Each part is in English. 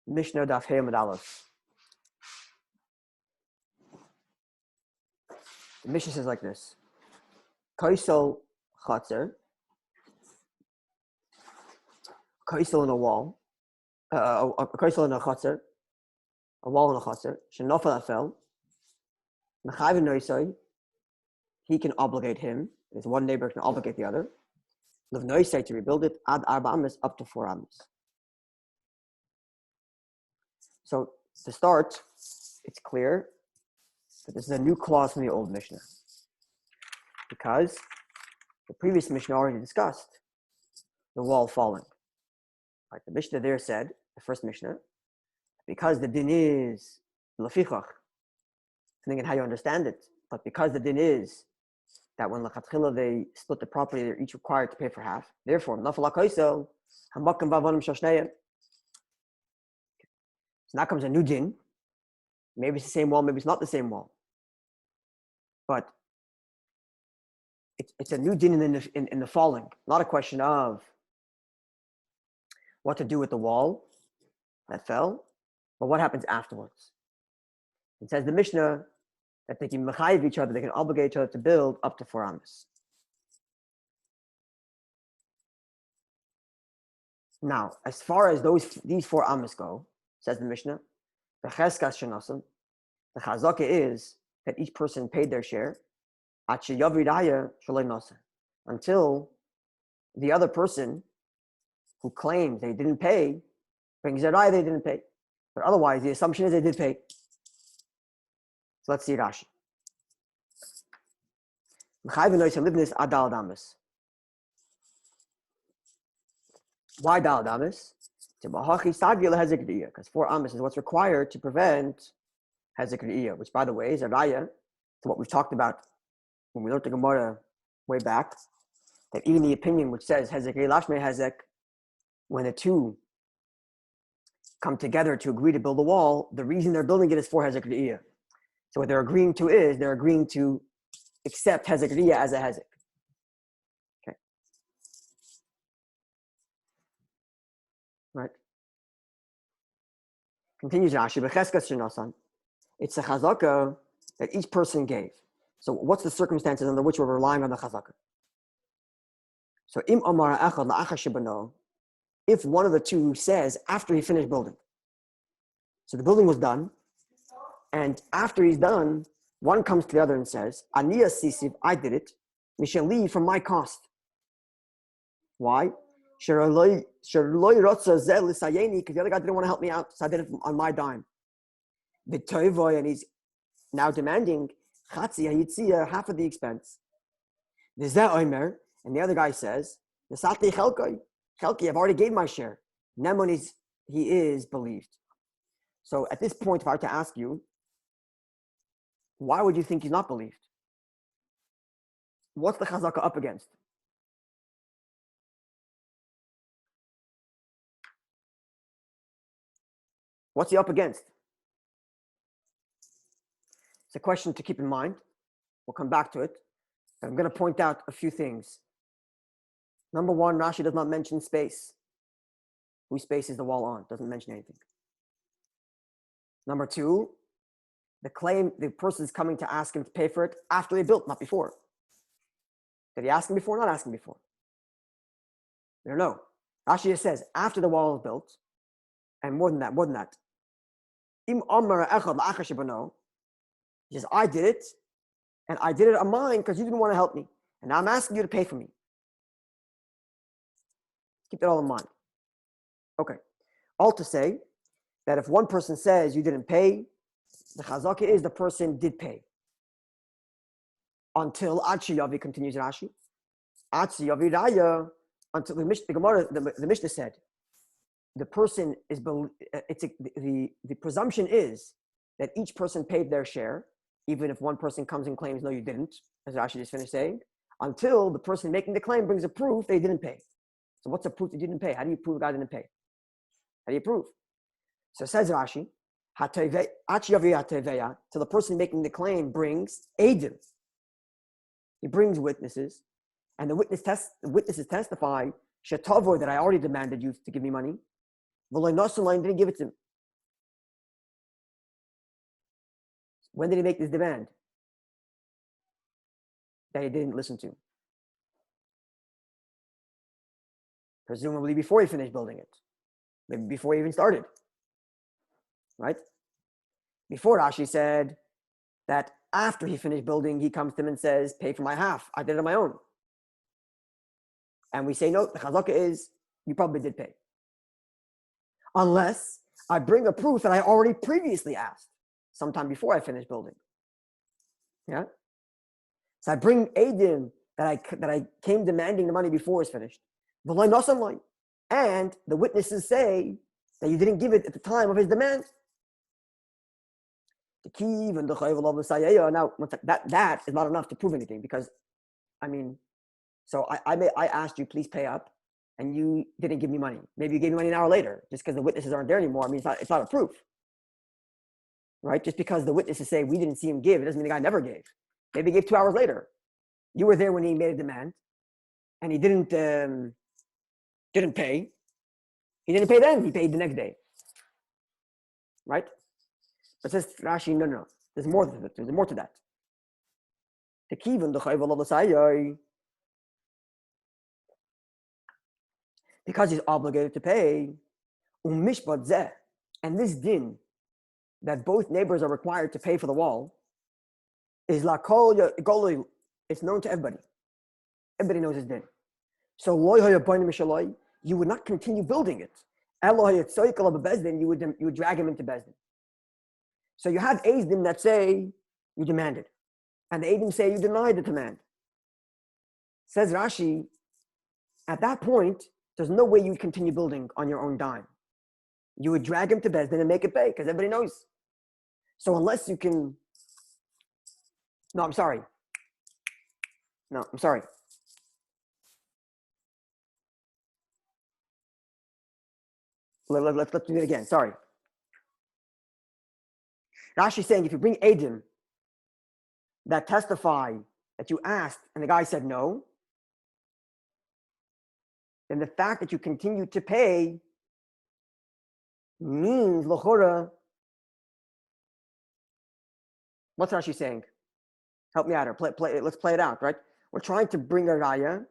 Mishnah Daf Hey Amud Aleph. The Mishnah says like this: Kaisel Chatzer, Kaisel in a wall, a Kaisel in a Chatzer, a wall in a Chatzer. Shenofel that fell. Mechayv Noisai, he can obligate him. There's one neighbor can obligate the other. Lev Noisai to rebuild it. Ad Arba Amis, up to 4 Amis. So to start, it's clear that this is a new clause from the old Mishnah, because the previous Mishnah already discussed the wall falling. Right? The Mishnah there said, the first Mishnah, because the din is lefichach, depending on how you understand it, but because the din is that when lechatchila they split the property, they're each required to pay for half. Therefore, nafal hakaisel hamakim bavonim shoshneiim. So now comes a new din. Maybe it's the same wall, maybe it's not the same wall. But it's a new din in the falling. Not a question of what to do with the wall that fell, but what happens afterwards. It says the Mishnah that they can mechayiv each other, they can obligate each other to build up to 4 amas. Now, as far as these 4 amas go, says the Mishnah, the cheskas shenosim, the chazaka is that each person paid their share until the other person who claims they didn't pay brings their raya they didn't pay. But otherwise, the assumption is they did pay. So let's see Rashi. Why dal damis? Because 4 amas is what's required to prevent hezek re'iyah, which, by the way, is a raya to what we've talked about when we learned the Gemara way back, that even the opinion which says hezek re'iyah lashmei hezek, when the two come together to agree to build a wall, the reason they're building it is for hezek re'iyah. So what they're agreeing to is they're agreeing to accept hezek re'iyah as a hezek. Okay. Right. Continues Rashi, b'cheskas shenosan. It's a chazaka that each person gave. So what's the circumstances under which we're relying on the chazaka? So im amar echad la'achar shebano, if one of the two says after he finished building. So the building was done, and after he's done, one comes to the other and says, Aniya sisiv, I did it, mishali from my cost. Why? Because the other guy didn't want to help me out, so I did it on my dime. And he's now demanding half of the expense. And the other guy says, Chelki, I've already gave my share. Nemon he is believed. So at this point, if I were to ask you, why would you think he's not believed? What's the chazaka up against? What's he up against? It's a question to keep in mind. We'll come back to it. I'm going to point out a few things. Number one, Rashi does not mention space. Whose space is the wall on? Doesn't mention anything. Number two, the person is coming to ask him to pay for it after they built, not before. Did he ask him before? Not ask him before. We don't know. Rashi just says after the wall is built, and more than that. Im amar echad la'achar shebano. He says, I did it, and I did it on mine because you didn't want to help me. And now I'm asking you to pay for me. Keep that all in mind. Okay. All to say that if one person says you didn't pay, the chazaka is the person did pay. Until Ad Sheyavi, continues Rashi. Ad Sheyavi Raya, until the Mishnah said, the person is, the presumption is that each person paid their share, even if one person comes and claims, no, you didn't, as Rashi just finished saying, until the person making the claim brings a proof they didn't pay. So what's the proof that you didn't pay? How do you prove the guy didn't pay? How do you prove? So says Rashi, till the person making the claim brings Eidim. He brings witnesses, and the witnesses testify, Shetavo, that I already demanded you to give me money. Didn't give it to him. When did he make this demand that he didn't listen to? Presumably before he finished building it. Maybe before he even started. Right? Before, Rashi said that after he finished building, he comes to him and says, pay for my half. I did it on my own. And we say, no, the chazaka is, you probably did pay. Unless I bring a proof that I already previously asked, sometime before I finished building. Yeah? So I bring Eidim that I came demanding the money before it's finished. And the witnesses say that you didn't give it at the time of his demand. Now, that is not enough to prove anything because, so I asked you, please pay up, and you didn't give me money. Maybe you gave me money an hour later, just because the witnesses aren't there anymore. It's not a proof, right? Just because the witnesses say we didn't see him give, it doesn't mean the guy never gave. Maybe he gave 2 hours later. You were there when he made a demand, and he didn't pay. He didn't pay then. He paid the next day, right? But says Rashi, no. There's more to that. There's more to that. The kivan the chayv of because he's obligated to pay, umishpat zeh, and this din that both neighbors are required to pay for the wall is lakol goloi. It's known to everybody. Everybody knows this din. So loy hayabayim mishaloi, you would not continue building it. Eloy etzoikal of bezdin, you would drag him into bezdin. So you have Eidim that say you demanded, and the Eidim say you denied the demand. Says Rashi, at that point, there's no way you'd continue building on your own dime. You would drag him to Bezdin and make it pay, because everybody knows. So unless you can... No, I'm sorry. Let's do it again. Sorry. Rashi is saying if you bring Eidim that testify that you asked and the guy said no, then the fact that you continue to pay means l'chora. What's Rashi saying? Help me out here. Let's play it out, right? We're trying to bring a raya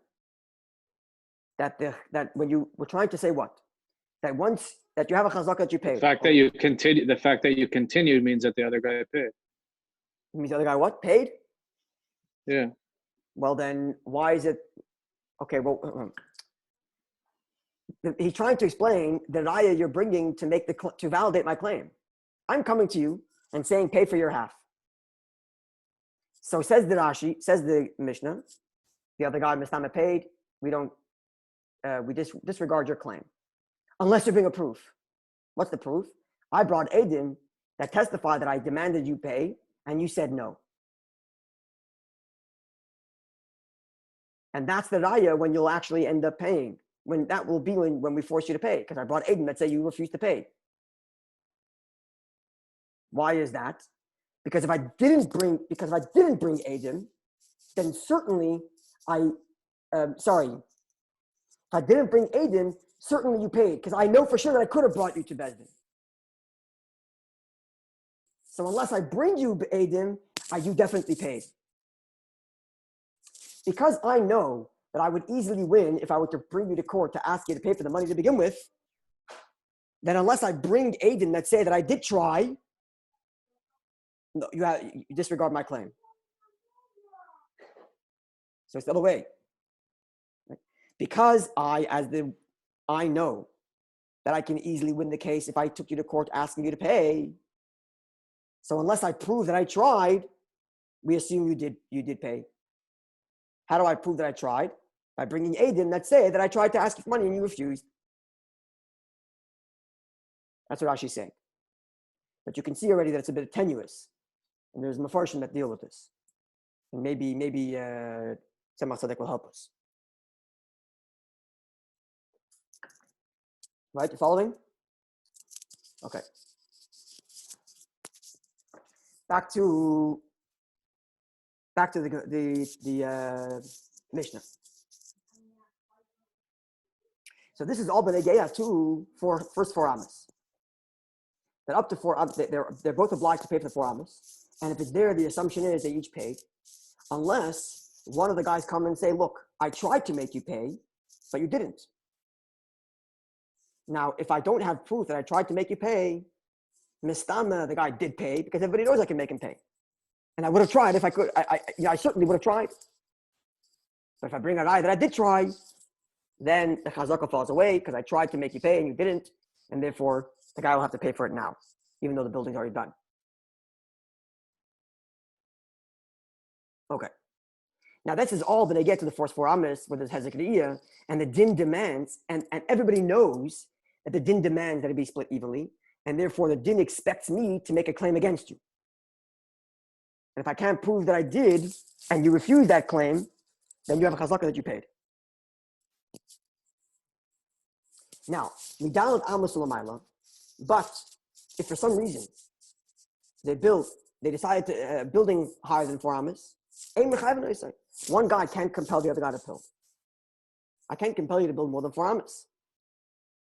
we're trying to say what? That once that you have a chazaka that you paid. The fact that you continued means that the other guy paid. It means the other guy what? Paid? Yeah. Well then, why is it? Okay, well, he's trying to explain the raya you're bringing to validate my claim. I'm coming to you and saying pay for your half. So says the Rashi, says the Mishnah, the other guy Mistama paid. We disregard your claim. Unless you bring a proof. What's the proof? I brought Eidim that testify that I demanded you pay, and you said no. And that's the raya when you'll actually end up paying. When that will be when we force you to pay, because I brought Eidim that say you refuse to pay. Why is that? Because if I didn't bring Eidim, then certainly if I didn't bring Eidim, certainly you paid, because I know for sure that I could have brought you to Bezdin. So unless I bring you Eidim, you definitely paid. Because I know that I would easily win if I were to bring you to court to ask you to pay for the money to begin with, then unless I bring Eidim that say that I did try, no, you disregard my claim. So it's the other way. Right? Because I know that I can easily win the case if I took you to court asking you to pay. So unless I prove that I tried, we assume you did pay. How do I prove that I tried? By bringing Eidim that say that I tried to ask you for money and you refused. That's what Rashi's saying. But you can see already that it's a bit tenuous. And there's Mefarshim that deal with this. And maybe Tzemach Tzedek will help us. Right, you following? Okay. Back to the Mishnah. So this is all B'negeiah for first 4 amos. That up to 4 amos, they're both obliged to pay for the 4 amos. And if it's there, the assumption is they each paid, unless one of the guys come and say, look, I tried to make you pay, but you didn't. Now, if I don't have proof that I tried to make you pay, mistama, the guy did pay because everybody knows I can make him pay. And I would have tried if I could. I certainly would have tried. But if I bring a eye that I did try, then the chazaka falls away because I tried to make you pay and you didn't. And therefore, the guy will have to pay for it now, even though the building's already done. Okay. Now, this is all when they get to the first 4 amas where there's hezek and the din demands, and everybody knows that the din demands that it be split evenly, and therefore the din expects me to make a claim against you. And if I can't prove that I did, and you refuse that claim, then you have a chazaka that you paid. Now, midalad amos l'mayla, but if for some reason they decided to building higher than 4 amas, one guy can't compel the other guy to build. I can't compel you to build more than 4 amas.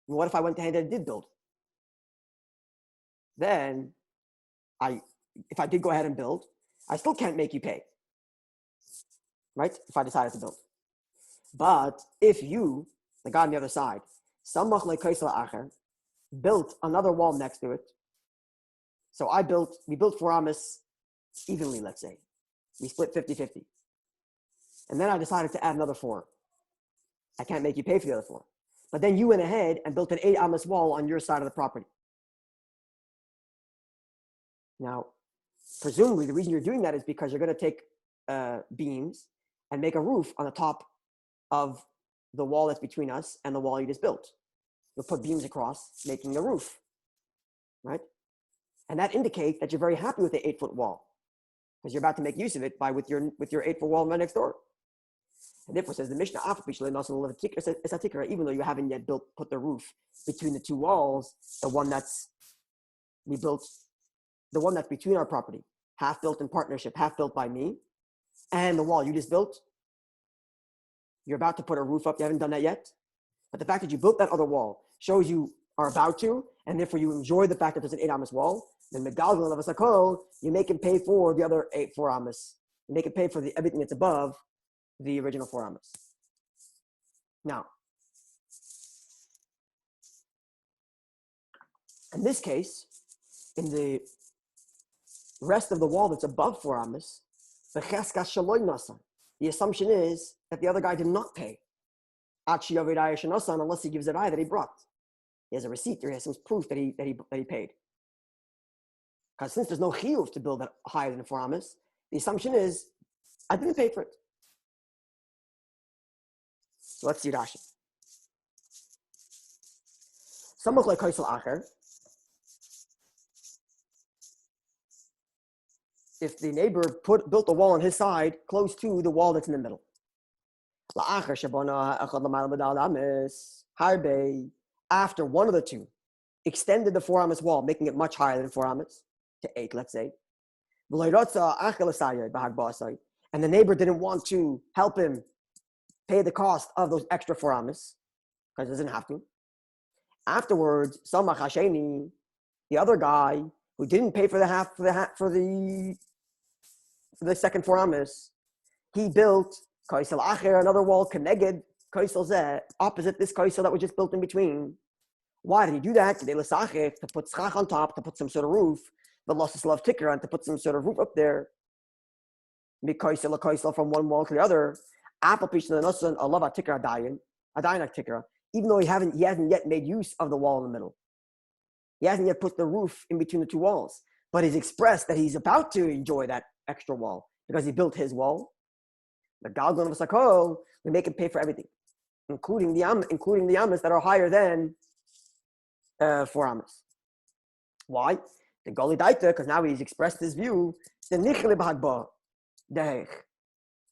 And what if I went ahead and did build? Then, if I did go ahead and build, I still can't make you pay. Right? If I decided to build. But if you, the guy on the other side, built another wall next to it. So we built 4 amas evenly, let's say. We split 50-50. And then I decided to add another 4. I can't make you pay for the other 4. But then you went ahead and built an 8 amas wall on your side of the property. Now, presumably the reason you're doing that is because you're going to take beams and make a roof on the top of the wall that's between us and the wall you just built. You'll put beams across, making a roof, right? And that indicates that you're very happy with the 8-foot wall because you're about to make use of it with your 8-foot wall right next door. And therefore, says the Mishnah, even though you haven't yet put the roof between the 2 walls, the one that's between our property, half built in partnership, half built by me, and the wall you just built, you're about to put a roof up. You haven't done that yet. But the fact that you built that other wall shows you are about to, and therefore you enjoy the fact that there's an 8 amas wall. Then megalgal of a sakol, you make him pay for the other 4 amas. You make him pay for everything that's above the original 4 amas. Now, in this case, in the rest of the wall that's above 4 amas, the assumption is that the other guy did not pay. Unless he gives a eye that he brought. He has a receipt or he has some proof that he paid. Because since there's no chiyuv to build that higher than 4 amas, the assumption is, I didn't pay for it. So let's see Rashi. Samach le'kaisel acher. If the neighbor built a wall on his side close to the wall that's in the middle. After one of the two extended the 4 amas wall, making it much higher than 4 amas, to 8, let's say. And the neighbor didn't want to help him pay the cost of those extra 4 amas, because he doesn't have to. Afterwards, the other guy who didn't pay for the second 4 amas, he built kaisel acher, another wall connected kaisel zeh, opposite this kaisel that was just built in between. Why did he do that? To put schach on top, to put some sort of roof, the losses love tikra, and to put some sort of roof up there. Kaisel from one wall to the other. Even though he hasn't yet made use of the wall in the middle. He hasn't yet put the roof in between the 2 walls. But he's expressed that he's about to enjoy that extra wall because he built his wall. The galgon of sakol, we make him pay for everything, including the amas that are higher than 4 amas. Why? The goli daita, because now he's expressed his view.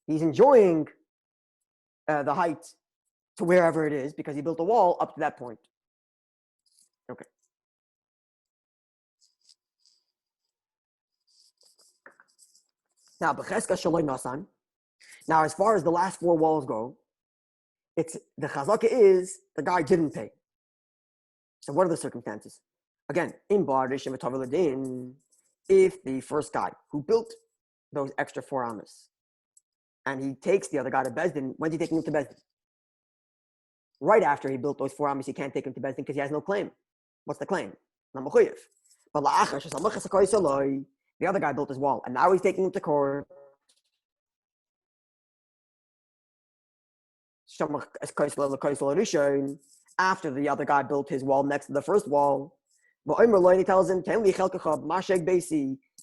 He's enjoying the height to wherever it is because he built a wall up to that point. Okay. Now, as far as the last 4 walls go, it's the chazaka is the guy didn't pay. So what are the circumstances? Again, in bar if the first guy who built those extra 4 amas, and he takes the other guy to Bezdin, when's he taking him to Bezdin? Right after he built those 4 amas, he can't take him to Bezdin because he has no claim. What's the claim? But the other guy built his wall, and now he's taking him to court. After the other guy built his wall next to the first wall, he tells him,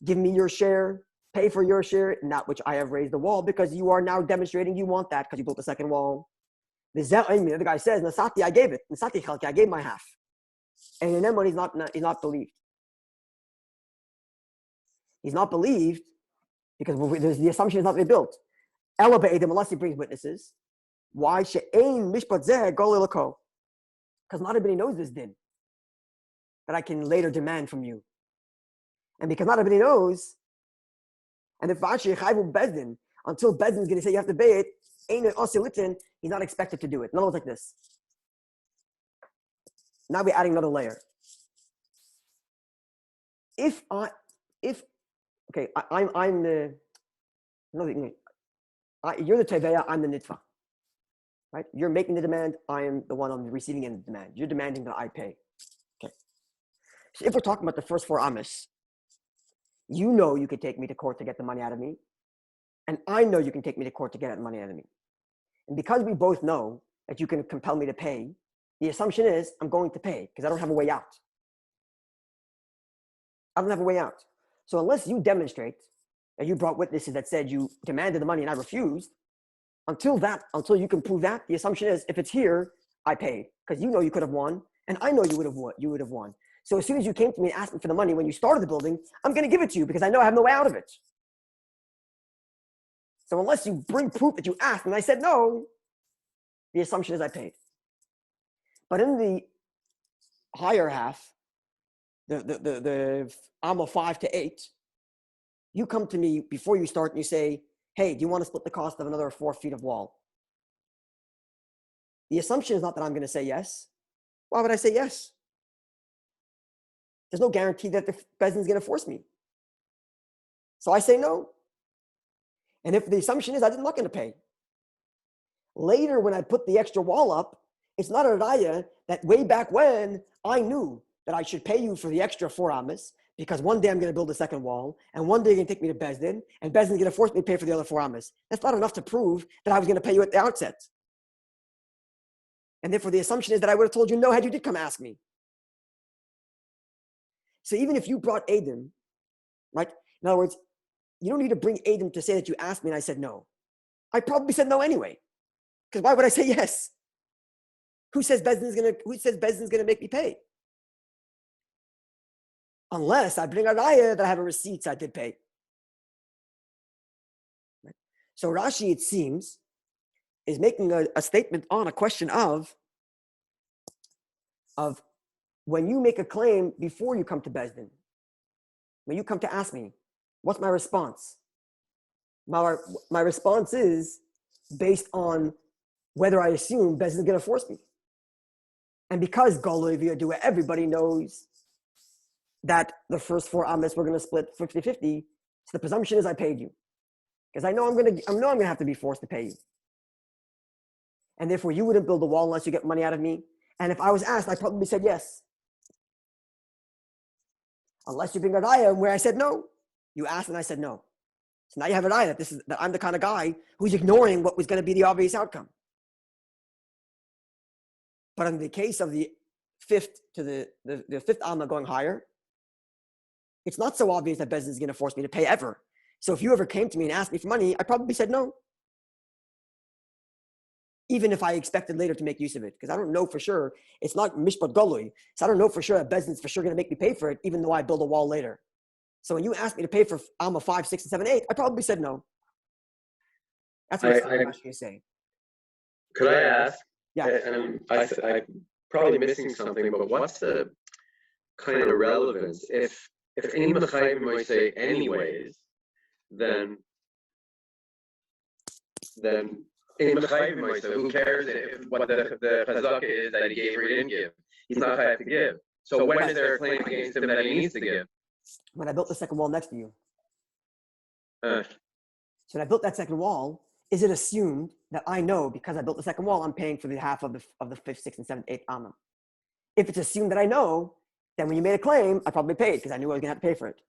give me your share, pay for your share, in that which I have raised the wall, because you are now demonstrating you want that because you built the second wall. The other guy says, Nasati, I gave it. Nasati chalki, I gave my half. And then when he's not believed. He's not believed because the assumption is not rebuilt. Unless he brings witnesses. Why? Because not everybody knows this din that I can later demand from you. And because not everybody knows, and if Bezdin, until Bezdin is going to say you have to pay it, he's not expected to do it. In other words, like this. Now we're adding another layer. I'm the, you're the teveya, I'm the nitva. Right? You're making the demand, I am the one on the receiving end of the demand. You're demanding that I pay. Okay. So if we're talking about the first 4 amas, you know you could take me to court to get the money out of me, and I know you can take me to court to get the money out of me. And because we both know that you can compel me to pay, the assumption is I'm going to pay because I don't have a way out. I don't have a way out. So unless you demonstrate that you brought witnesses that said you demanded the money and I refused, until you can prove that, the assumption is if it's here, I paid because you know you could have won, and I know you would have won. So as soon as you came to me and asked me for the money when you started the building, I'm going to give it to you because I know I have no way out of it. So unless you bring proof that you asked and I said no, the assumption is I paid. But in the higher half, the Amma 5 to 8, you come to me before you start and you say, hey, do you want to split the cost of another 4 feet of wall? The assumption is not that I'm going to say yes. Why would I say yes? There's no guarantee that the Bezdin is going to force me. So I say no. And if the assumption is I'm not going to pay. Later, when I put the extra wall up, it's not a raya that way back when I knew that I should pay you for the extra 4 amas, because one day I'm going to build a second wall, and one day you're going to take me to Bezdin, and Bezdin is going to force me to pay for the other 4 amas. That's not enough to prove that I was going to pay you at the outset. And therefore, the assumption is that I would have told you no had you did come ask me. So even if you brought Adam, right? In other words, you don't need to bring Adam to say that you asked me and I said no. I probably said no anyway. Because why would I say yes? Who says Bezdin is going to make me pay? Unless I bring a raya that I have a receipt so I did pay. Right? So Rashi, it seems, is making a statement on a question of when you make a claim before you come to Bezdin, when you come to ask me, what's my response? My response is based on whether I assume Bezdin is going to force me. And because Levi do it, everybody knows that the first 4 amas were going to split 50-50. So the presumption is I paid you. Because I know I'm going to have to be forced to pay you. And therefore you wouldn't build a wall unless you get money out of me. And if I was asked, I probably said yes. Unless you bring a raya where I said no. You asked and I said no. So now you have a raya that I'm the kind of guy who's ignoring what was going to be the obvious outcome. But in the case of the fifth to the fifth amma going higher, it's not so obvious that Bezdin is going to force me to pay ever. So if you ever came to me and asked me for money, I probably said no. Even if I expected later to make use of it, because I don't know for sure. It's not mishpat golui, so I don't know for sure that Bezdin is for sure going to make me pay for it, even though I build a wall later. So when you asked me to pay for Alma 5, 6, and 7, 8, I probably said no. That's what I'm saying. Could I ask? Yeah. And I'm probably missing something, but what's the kind of relevance? If any mechayim might say anyways, then in mechayim might say, who cares if what the chazaka is that he gave or he didn't give? He's not chayav to give. So when is there a claim against him that he needs to give? when I built the second wall next to you. Uh, So when I built that second wall, is it assumed that I know because I built the second wall, I'm paying for the half of the fifth, sixth, and seventh, eighth amma? If it's assumed that I know, then when you made a claim, I probably paid because I knew I was going to have to pay for it.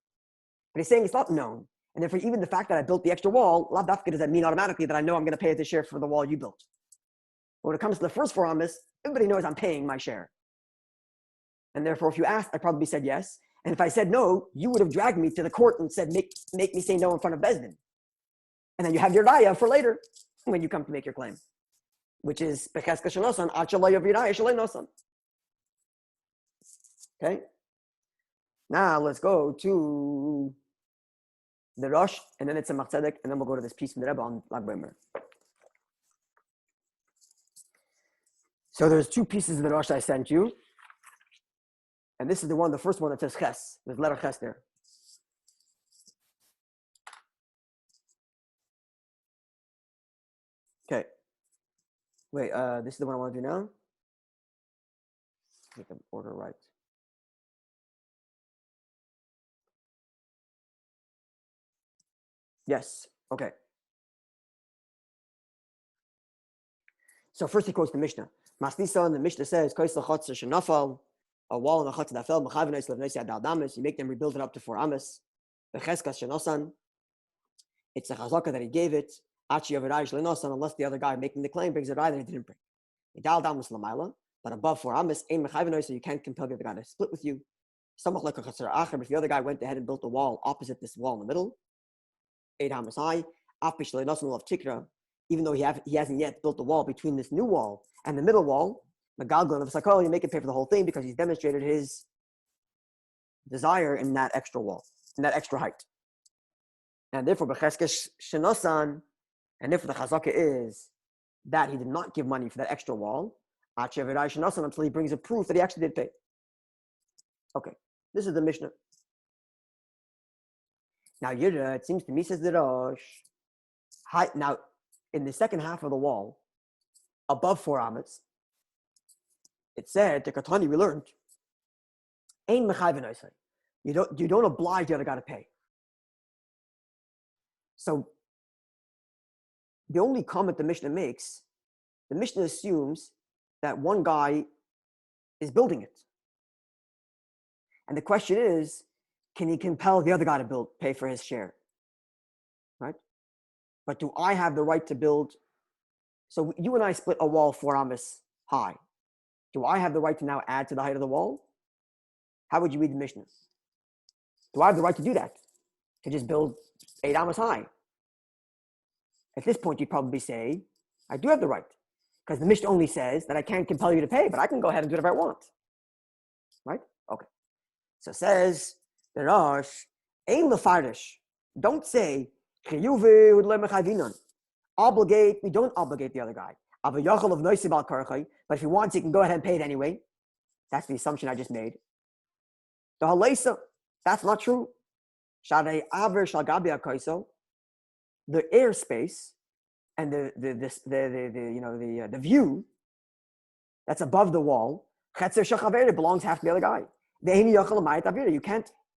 But he's saying it's not known. And therefore, even the fact that I built the extra wall, lav dafka, does that mean automatically that I know I'm going to pay the share for the wall you built? But when it comes to the first 4 ammas, everybody knows I'm paying my share. And therefore, if you asked, I probably said yes. And if I said no, you would have dragged me to the court and said, make me say no in front of Bezdin. And then you have your raya for later when you come to make your claim, which is becheska shenosan ad shaloi yaviraya shaloi nosan. Okay. Now let's go to the Rosh, and then it's a Tzedek, and then we'll go to this piece from the Rebbe on Lag B'Omer. So there's 2 pieces of the Rosh I sent you, and this is the first one that says Ches. There's letter Ches there. Okay. Wait, this is the one I want to do now. Get the order right. Yes. Okay. So first he quotes the Mishnah. Masnisa, and the Mishnah says, a wall and a chatz that fell, you make them rebuild it up to 4 amas. It's a chazaka that he gave it, unless the other guy making the claim brings a raya that he didn't bring. But above 4 amas, so you can't compel the other guy to split with you. If the other guy went ahead and built a wall opposite this wall in the middle, 8 amas high, even though he hasn't yet built the wall between this new wall and the middle wall, you make him pay for the whole thing because he's demonstrated his desire in that extra wall, in that extra height. And therefore, and therefore the chazaka is that he did not give money for that extra wall until he brings a proof that he actually did pay. Okay, this is the Mishnah. Now, it seems to me, says the Rosh, now, in the second half of the wall, above 4 amas, it said, the Katani, we learned, you don't oblige the other guy to pay. So, the only comment the Mishnah makes, the Mishnah assumes that one guy is building it. And the question is, can he compel the other guy to pay for his share? Right? But do I have the right to build? So you and I split a wall 4 amas high. Do I have the right to now add to the height of the wall? How would you read the Mishnah? Do I have the right to do that? To just build 8 amas high? At this point, you'd probably say, I do have the right. Because the Mishnah only says that I can't compel you to pay, but I can go ahead and do whatever I want. Right? Okay. So it says, the Rosh, ein lefarish. Don't say, obligate, we don't obligate the other guy. But if he wants, he can go ahead and pay it anyway. That's the assumption I just made. The halesa, that's not true. The airspace and the view that's above the wall belongs half to the other guy.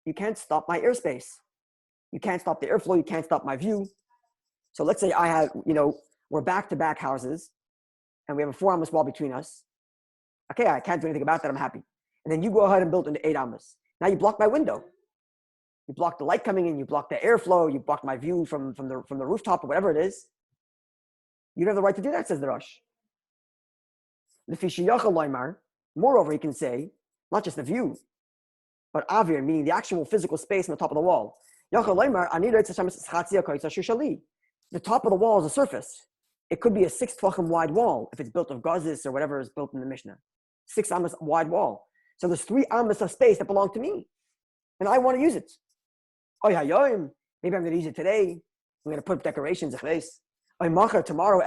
You can't stop my airspace. You can't stop the airflow. You can't stop my view. So let's say I have, we're back-to-back houses, and we have a 4 amas wall between us. Okay, I can't do anything about that. I'm happy. And then you go ahead and build into 8 amas. Now you block my window. You block the light coming in. You block the airflow. You block my view from the rooftop or whatever it is. You don't have the right to do that, says the Rosh. Moreover, he can say, not just the view, but avir, meaning the actual physical space on the top of the wall. The top of the wall is a surface. It could be a 6 tvachim wide wall if it's built of gazis or whatever is built in the Mishnah. 6 amas wide wall. So there's 3 amas of space that belong to me, and I want to use it. Maybe I'm going to use it today. I'm going to put up decorations. Tomorrow,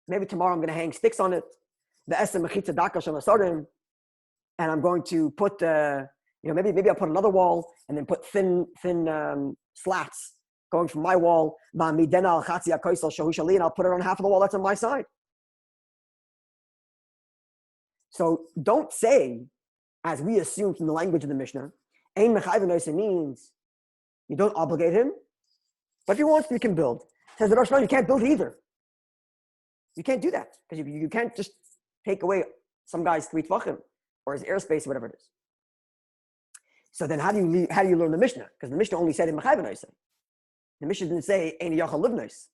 maybe tomorrow I'm going to hang sticks on it. And I'm going to put, maybe I'll put another wall and then put thin slats going from my wall. And I'll put it on half of the wall that's on my side. So don't say as we assume from the language of the Mishnah, ein mechayv noise means you don't obligate him, but if he wants to, you can build. Says the Rosh, no, you can't build either. You can't do that because you can't just take away some guy's 3 tvachim or his airspace or whatever it is. So then how do you learn the Mishnah? Because the Mishnah only said in mechayv noise. The Mishnah didn't say ein yachal livnois.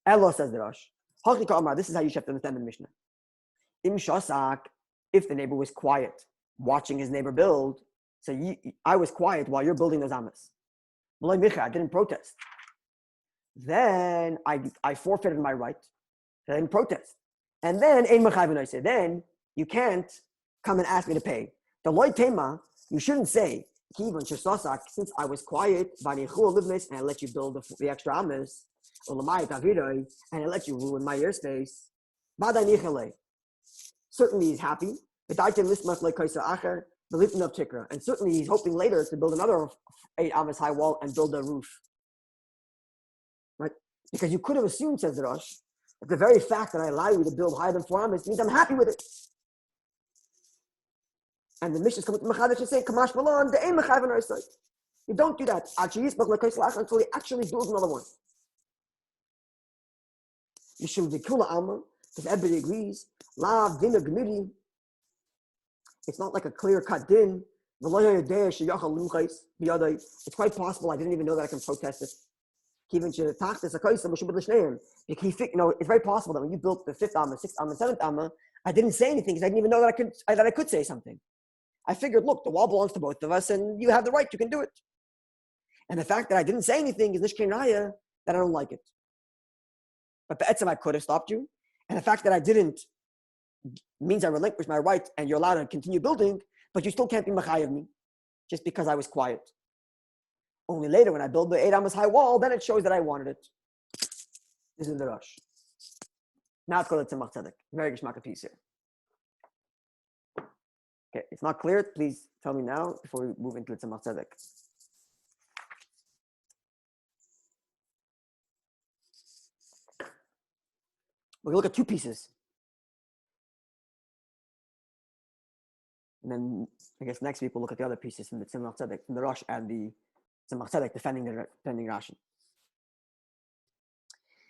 Elo, says the Rosh. This is how you should have to understand the Mishnah. Im shasak, if the neighbor was quiet, watching his neighbor build, so I was quiet while you're building those amas. I didn't protest. Then I forfeited my right. I didn't protest. And then then you can't come and ask me to pay. The loy tema, you shouldn't say, since I was quiet, and I let you build the extra amas, and I let you ruin my airspace. Certainly he's happy. And certainly he's hoping later to build another 8 amas high wall and build a roof. Right? Because you could have assumed, says the Rosh, that the very fact that I allow you to build higher than 4 amas means I'm happy with it. And the Mishnah is coming to Mechadish and saying, Kamash Malon, the aim Mechav on our side. You don't do that. Until he actually builds another one. Yishum Vikula Alma, because everybody agrees, La Dina Gmiri. It's not like a clear-cut din. It's quite possible I didn't even know that I can protest it. It's very possible that when you built the 5th amma, 6th amma, 7th amma, I didn't say anything because I didn't even know that I could say something. I figured, look, the wall belongs to both of us and you have the right, you can do it. And the fact that I didn't say anything is nishkein raya that I don't like it. But be'etzem, I could have stopped you. And the fact that I didn't means I relinquished my right and you're allowed to continue building, but you still can't be machayev me just because I was quiet. Only later when I build the 8 amas high wall, then it shows that I wanted it. This is the Rosh. Now it's called the Tzemach Tzedek. Very geschmack piece here. Okay, it's not clear. Please tell me now before we move into the Tzemach Tzedek. We're going to look at 2 pieces. And then I guess next week we'll look at the other pieces from the Tzemach Tzedek, from the Rosh and the Tzemach Tzedek defending Rashi.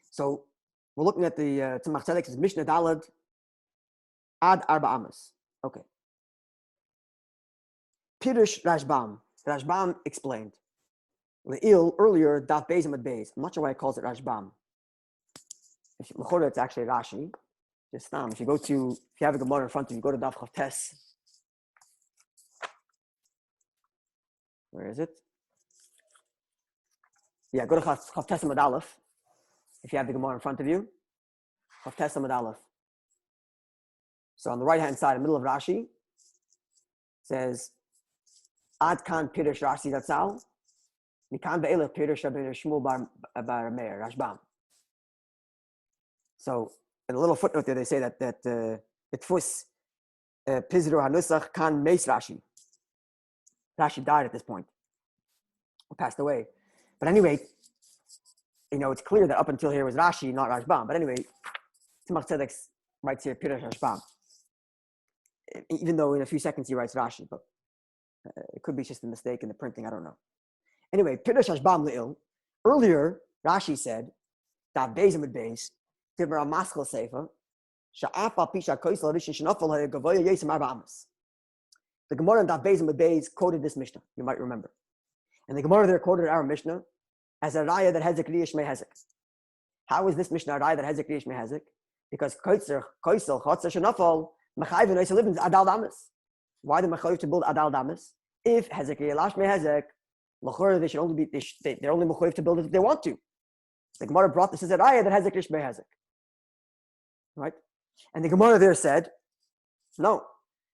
So we're looking at the Tzemach Tzedek's Mishnah Dalad Ad Arba Amas. Okay. Pirush Rashbam. Rashbam explained. Earlier, Daf Beis Amud Beis. I'm not sure why it calls it Rashbam. It's actually Rashi. Just if you have a Gemara in front of you, go to Daf Chavtes. Where is it? Yeah, go to Chavtes Amud Aleph. If you have the Gemara in front of you, Chavtes Amud Aleph. So on the right-hand side, in the middle of Rashi, says, Ad kan Pirush Rashi Zatzal, Mikan be'elech Pirush Rabbi Shmuel bar Meir, Rashbam. So in a little footnote there, they say that Tfus Pizru HaNusach kan Meis Rashi. Rashi died at this point, or passed away. But anyway, it's clear that up until here was Rashi, not Rashbam. But anyway, Tzemach Tzedek writes here Pirush Rashbam. Even though in a few seconds he writes Rashi, but it could be just a mistake in the printing, I don't know. Anyway, Pirush Rashbam le'il. Earlier, Rashi said, Daf Beis Amud Beis, Tivra Maskal Seifa, Sha'apa Pisha Koisel Rishon Shenafel HaGavoya Yesem Arba Amas. The Gemara in Daf Beis Amud Beis quoted this Mishnah, you might remember. And the Gemara there quoted our Mishnah as a raya that Hezek Riyash Mehezek. How is this Mishnah a raya that Hezek Riyash Mehezek? Because Koisel Chotzer Shenafel Mechayv and Oisel Livens Adal Damas. Why the Mechayv to build Adal Damas? If Hezek Riyash Mehezek, L'chor they should only be they're only Mechayv to build it if they want to. The Gemara brought this as a raya that Hezek Riyash Mehezek. Right? And the Gemara there said, no.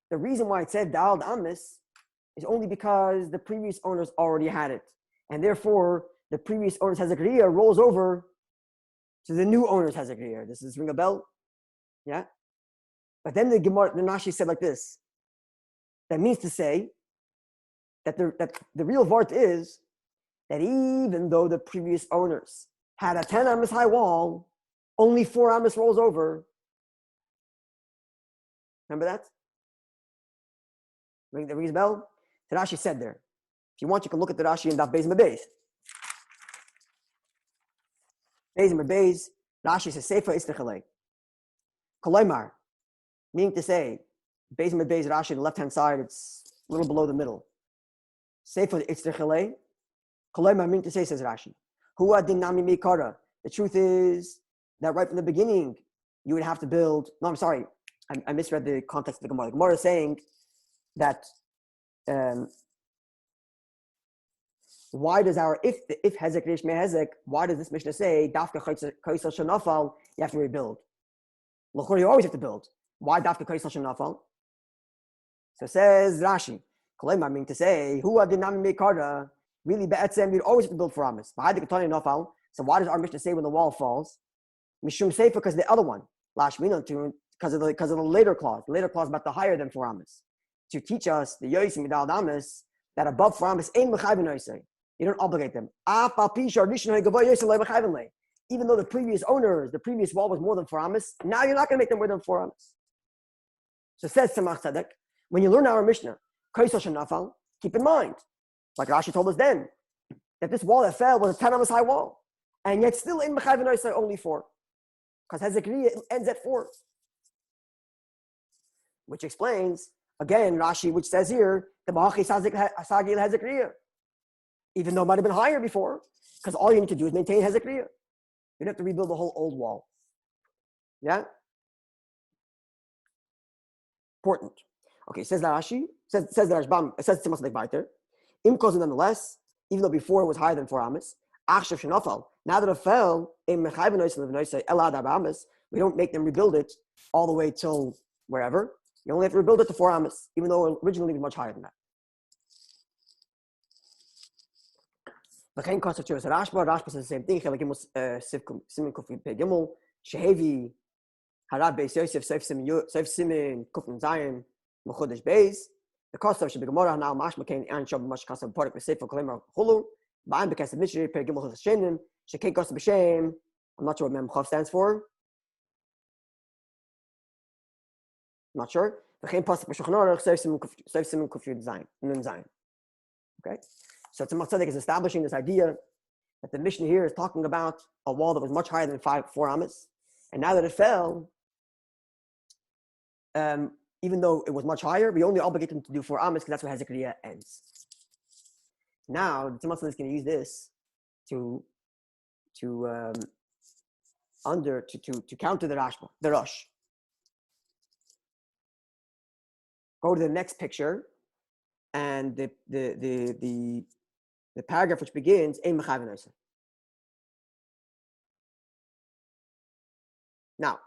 The reason why it said Dal Damas is only because the previous owners already had it. And therefore, the previous owner's Hezekriya rolls over to the new owner's Hezekriya. Does this ring a bell? Yeah? But then the Rashi said like this. That means to say that the real vart is that even though the previous owners had a 10 amas high wall, only 4 amas rolls over. Remember that? Rings a bell? The Rashi said there. If you want, you can look at the Rashi in Daf Beis Mebeis. Beis Mebeis, Rashi says, Sefer Istichalei. Kolaymar, meaning to say, Beis Mebeis, Rashi, the left-hand side, it's a little below the middle. Sefer Istichalei. Kolaymar, meaning to say, says Rashi. Hua dinami mikara. The truth is that right from the beginning, you would have to build. No, I'm sorry. I misread the context of the Gemara. The Gemara is saying that why does if hezek rish me hezek, why does this Mishnah say dafka kaisel shenafal? You have to rebuild. L'chor, you always have to build. Why dafka kaisel shenafal? So says Rashi. Kolema, meaning to say who dinami mikara. Really, be'etzem, you'd always have to build for Amos. So why does our Mishnah say when the wall falls? Mishum Sefer, because the other one. Lashmina, because of the later clause. The later clause about the higher than for Amos. To teach us, the Yosim Midal Amos, that above for Amos, ain't Mechayven Yoisei. You don't obligate them. Even though the previous owners, the previous wall was more than for Amos, now you're not going to make them more than for Amos. So says Tzemach Tzedek, when you learn our Mishnah, keep in mind, like Rashi told us then, that this wall that fell was a 10 amos high wall. And yet still in Mechayven Oisai only 4. Because Hezekiah ends at 4. Which explains, again, Rashi, which says here, the Ba'achi Sagil Hezekiah. Even though it might have been higher before, because all you need to do is maintain Hezekiah. You don't have to rebuild the whole old wall. Yeah? Important. Okay, says Rashi, says the Rashbam, it says Tzemach Tzedek weiter. Imkos, nonetheless, even though before it was higher than 4 amos, Achshav Shenafal, now that it fell, we don't make them rebuild it all the way till wherever. You only have to rebuild it to 4 amos, even though originally it was much higher than that. Rashba says the same thing. Shehevi, Harab Beis Yosef, Seif Simin, Kufn Zion, Mechudesh Beis. The cost of Gemoro now mashma kain and shab much cost of Perek with Sefer Kolemer Hulu. Ba'an because of Mishnah Perek Gimel Chashenim Shekei cost b'shem. I'm not sure what Mem Chav stands for. I'm not sure. The Chaim Pasuk B'Shulchan Seif Simin Kufyud Zion Nun Zion. Okay, so Tzemach Tzedek is establishing this idea that the Mishnah here is talking about a wall that was much higher than 4 amos, and now that it fell, even though it was much higher, we only obligate them to do 4 amos because that's where Hezekiah ends. Now, the Tzemach Tzedek is going to use this to counter the Rosh. Go to the next picture, and the paragraph which begins Ein Mechayven Oisei. Now,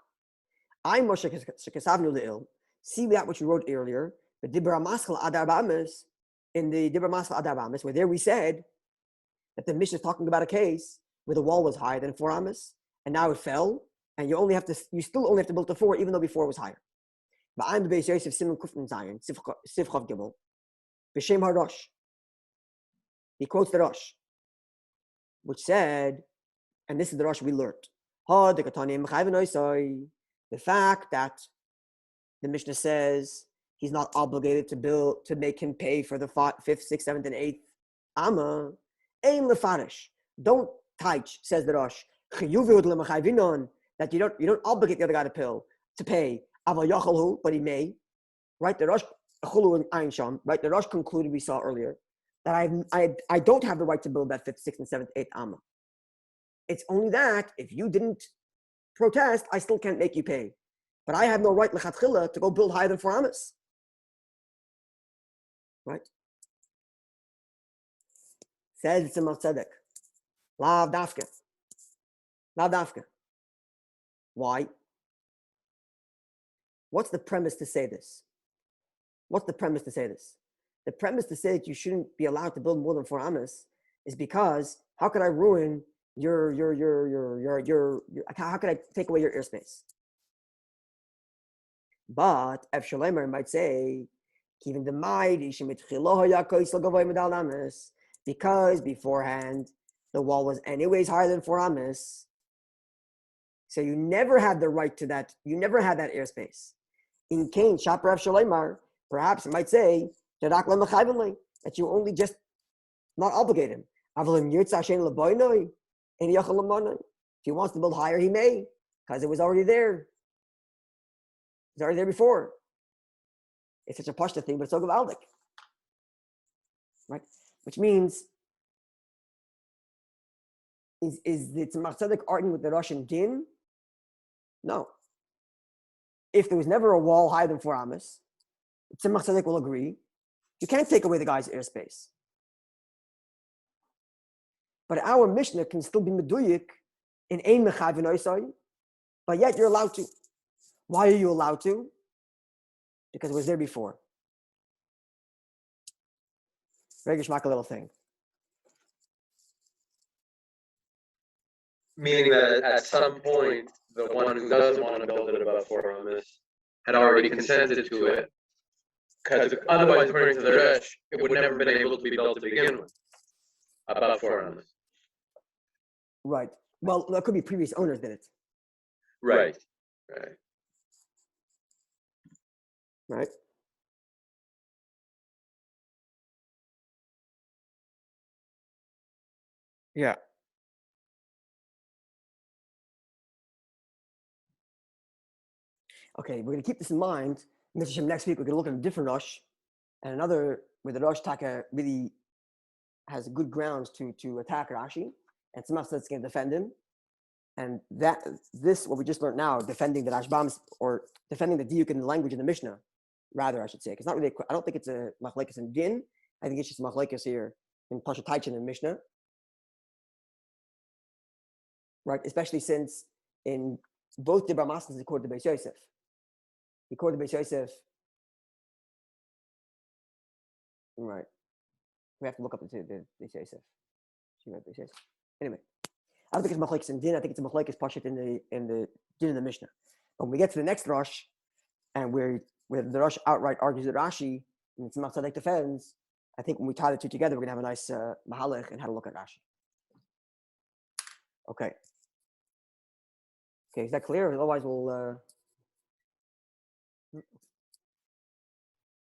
I Moshe Shekesavnu Le'il. See that which we wrote earlier, the Dibra Maschal Adar Ba'amis, in the Dibra Maschal Adar Ba'amis, where there we said that the Mishnah is talking about a case where the wall was higher than 4 amos, and now it fell, and you still only have to build to 4, even though before it was higher. Ba'an Beis Yosef Siman Kufn Zion, Sivchav Gimel, B'Shem HaRosh. He quotes the Rosh, which said, and this is the Rosh we learned, the fact that the Mishnah says he's not obligated to make him pay for the 5th, 6th, 7th, and 8th Amma. Ein lefarish. Don't teach, says the Rosh. That you don't obligate the other guy to pay. Aval yachalhu, but he may. Right? The Rosh chulu and Ayin Sham. Right? The Rosh concluded we saw earlier that I don't have the right to build that 5th, 6th, and 7th, 8th Amma. It's only that if you didn't protest, I still can't make you pay. But I have no right lechatchila to go build higher than 4 amos. Right? Says Tzemach Tzedek. Lav dafka. Why? What's the premise to say this? The premise to say that you shouldn't be allowed to build more than 4 amos is because how could I ruin your how could I take away your airspace? But Ev Shalemer might say, even the because beforehand the wall was anyways higher than 4 amos, so you never had the right to that. You never had that airspace. In Cain, Shaper Ev Shalemer, perhaps it might say that you only just not obligate him. If he wants to build higher, he may, because it was already there. It's already there before. It's such a pashta thing, but it's so gavaldik. Right? Which means, is the Tzemach Tzedek arguing with the Russian din? No. If there was never a wall higher than 4 amas, Tzemach Tzedek will agree. You can't take away the guy's airspace. But our Mishnah can still be meduyik in ein mechav v'noisai, but yet you're allowed to. Why are you allowed to? Because it was there before. Very geschmack, a little thing. Meaning that at some point, the one who doesn't want to build it above 4 amas had already consented to it, because otherwise, according to the Rashi, it would never have been able to be built to begin with, above 4 amas. Right. Well, that could be previous owners did it. Right. Right. Yeah. Okay, we're going to keep this in mind. Next week, we're going to look at a different Rosh, and another where the Rosh Taka really has good grounds to attack Rashi, and Tzemach Tzedek's going to defend him. And this, what we just learned now, defending the Rashbams, or defending the diuk in the language of the Mishnah, rather, I should say. It's not really, I don't think it's a machlekes in din. I think it's just machlekes here in Pashat Taichin and Mishnah. Right, especially since in both the Brahmasnas, he quoted the Beis Yosef. He quoted the Beis Yosef. Right. We have to look up the Beis Yosef. Anyway, I don't think it's machlekes in din. I think it's a machlekes Pashat in the din of the Mishnah. But when we get to the next Rosh, and where the Rosh outright argues with Rashi, and Tzemach Tzedek defends, I think when we tie the two together, we're going to have a nice mahalech and how to look at Rashi. Okay. Okay, is that clear? Otherwise, we'll.